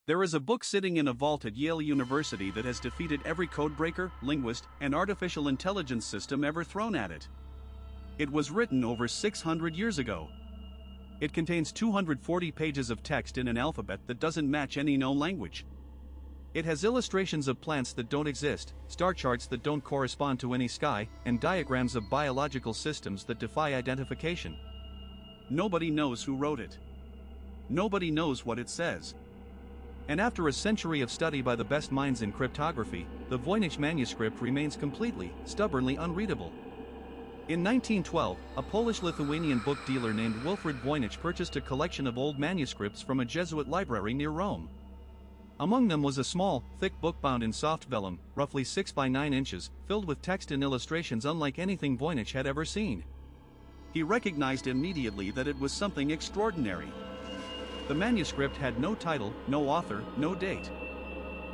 There is a book sitting in a vault at Yale University that has defeated every codebreaker, linguist, and artificial intelligence system ever thrown at it. It was written over 600 years ago. It contains 240 pages of text in an alphabet that doesn't match any known language. It has illustrations of plants that don't exist, star charts that don't correspond to any sky, and diagrams of biological systems that defy identification. Nobody knows who wrote it. Nobody knows what it says. And after a century of study by the best minds in cryptography, the Voynich manuscript remains completely, stubbornly unreadable. In 1912, a Polish-Lithuanian book dealer named Wilfred Voynich purchased a collection of old manuscripts from a Jesuit library near Rome. Among them was a small, thick book bound in soft vellum, roughly 6 by 9 inches, filled with text and illustrations unlike anything Voynich had ever seen. He recognized immediately that it was something extraordinary. The manuscript had no title, no author, no date.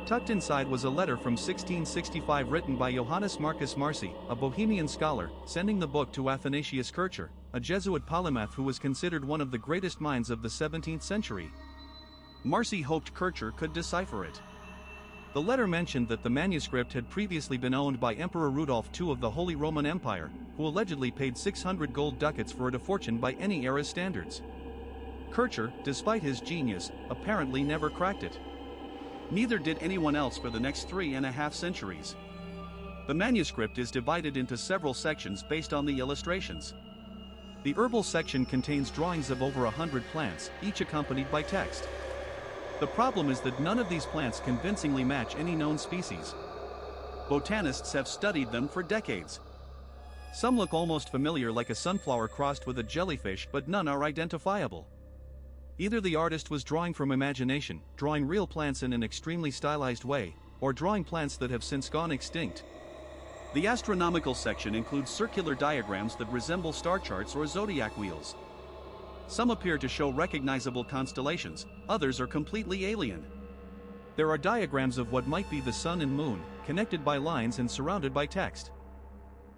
Tucked inside was a letter from 1665 written by Johannes Marcus Marci, a Bohemian scholar, sending the book to Athanasius Kircher, a Jesuit polymath who was considered one of the greatest minds of the 17th century. Marci hoped Kircher could decipher it. The letter mentioned that the manuscript had previously been owned by Emperor Rudolph II of the Holy Roman Empire, who allegedly paid 600 gold ducats for it, a fortune by any era's standards. Kircher, despite his genius, apparently never cracked it. Neither did anyone else for the next 3.5 centuries. The manuscript is divided into several sections based on the illustrations. The herbal section contains drawings of over 100 plants, each accompanied by text. The problem is that none of these plants convincingly match any known species. Botanists have studied them for decades. Some look almost familiar, like a sunflower crossed with a jellyfish, but none are identifiable. Either the artist was drawing from imagination, drawing real plants in an extremely stylized way, or drawing plants that have since gone extinct. The astronomical section includes circular diagrams that resemble star charts or zodiac wheels. Some appear to show recognizable constellations, others are completely alien. There are diagrams of what might be the sun and moon, connected by lines and surrounded by text.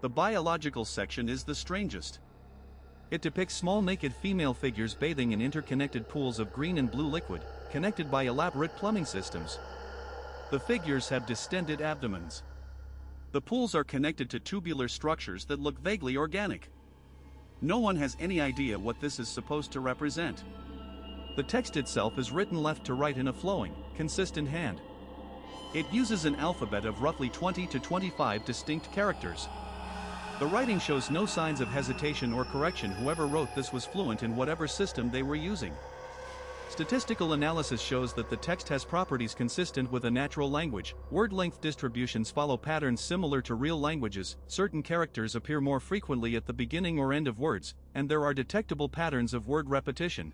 The biological section is the strangest. It depicts small naked female figures bathing in interconnected pools of green and blue liquid, connected by elaborate plumbing systems. The figures have distended abdomens. The pools are connected to tubular structures that look vaguely organic. No one has any idea what this is supposed to represent. The text itself is written left to right in a flowing, consistent hand. It uses an alphabet of roughly 20 to 25 distinct characters. The writing shows no signs of hesitation or correction. Whoever wrote this was fluent in whatever system they were using. Statistical analysis shows that the text has properties consistent with a natural language. Word length distributions follow patterns similar to real languages, certain characters appear more frequently at the beginning or end of words, and there are detectable patterns of word repetition.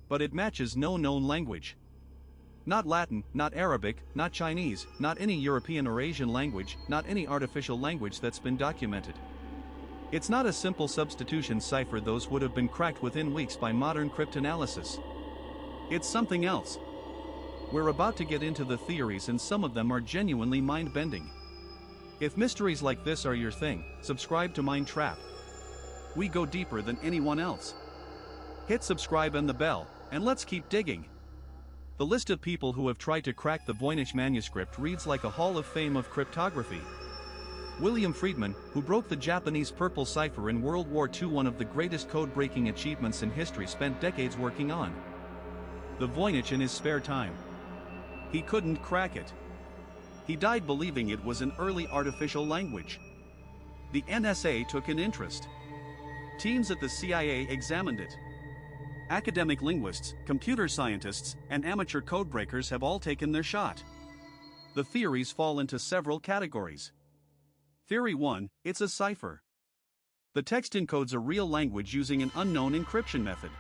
But it matches no known language. Not Latin, not Arabic, not Chinese, not any European or Asian language, not any artificial language that's been documented. It's not a simple substitution cipher. Those would have been cracked within weeks by modern cryptanalysis. It's something else. We're about to get into the theories, and some of them are genuinely mind-bending. If mysteries like this are your thing, subscribe to Mind Trap. We go deeper than anyone else. Hit subscribe and the bell, and let's keep digging. The list of people who have tried to crack the Voynich manuscript reads like a hall of fame of cryptography. William Friedman, who broke the Japanese purple cipher in World War II, one of the greatest code-breaking achievements in history, spent decades working on the Voynich in his spare time. He couldn't crack it. He died believing it was an early artificial language. The NSA took an interest. Teams at the CIA examined it. Academic linguists, computer scientists, and amateur codebreakers have all taken their shot. The theories fall into several categories. Theory 1, it's a cipher. The text encodes a real language using an unknown encryption method.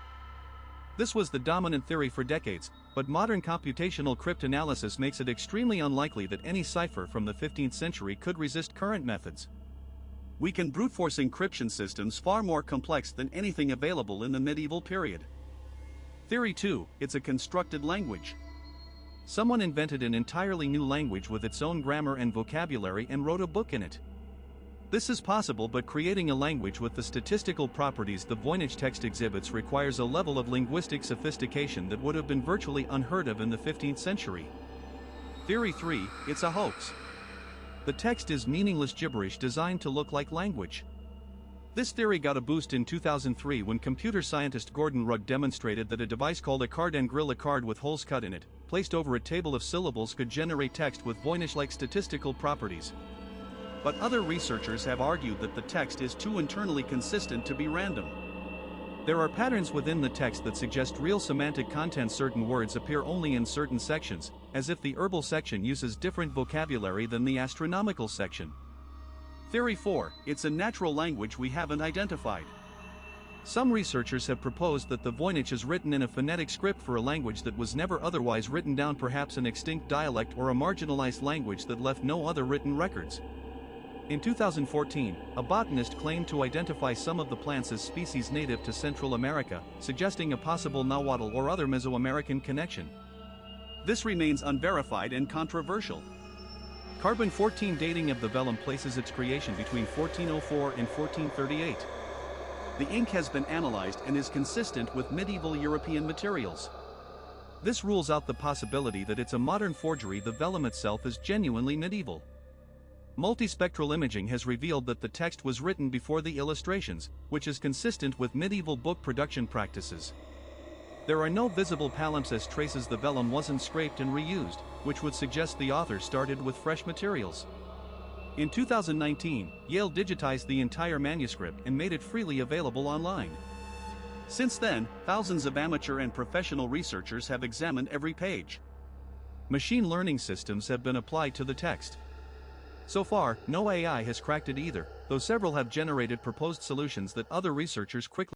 This was the dominant theory for decades, but modern computational cryptanalysis makes it extremely unlikely that any cipher from the 15th century could resist current methods. We can brute force encryption systems far more complex than anything available in the medieval period. Theory 2, it's a constructed language. Someone invented an entirely new language with its own grammar and vocabulary and wrote a book in it. This is possible, but creating a language with the statistical properties the Voynich text exhibits requires a level of linguistic sophistication that would have been virtually unheard of in the 15th century. Theory 3, it's a hoax. The text is meaningless gibberish designed to look like language. This theory got a boost in 2003 when computer scientist Gordon Rugg demonstrated that a device called a card and grill, a card with holes cut in it, placed over a table of syllables, could generate text with Voynich-like statistical properties. But other researchers have argued that the text is too internally consistent to be random. There are patterns within the text that suggest real semantic content. Certain words appear only in certain sections, as if the herbal section uses different vocabulary than the astronomical section. Theory 4, it's a natural language we haven't identified. Some researchers have proposed that the Voynich is written in a phonetic script for a language that was never otherwise written down, perhaps an extinct dialect or a marginalized language that left no other written records. In 2014, a botanist claimed to identify some of the plants as species native to Central America, suggesting a possible Nahuatl or other Mesoamerican connection. This remains unverified and controversial. Carbon-14 dating of the vellum places its creation between 1404 and 1438. The ink has been analyzed and is consistent with medieval European materials. This rules out the possibility that it's a modern forgery. The vellum itself is genuinely medieval. Multispectral imaging has revealed that the text was written before the illustrations, which is consistent with medieval book production practices. There are no visible palimpsest traces. The vellum wasn't scraped and reused, which would suggest the author started with fresh materials. In 2019, Yale digitized the entire manuscript and made it freely available online. Since then, thousands of amateur and professional researchers have examined every page. Machine learning systems have been applied to the text. So far, no AI has cracked it either, though several have generated proposed solutions that other researchers quickly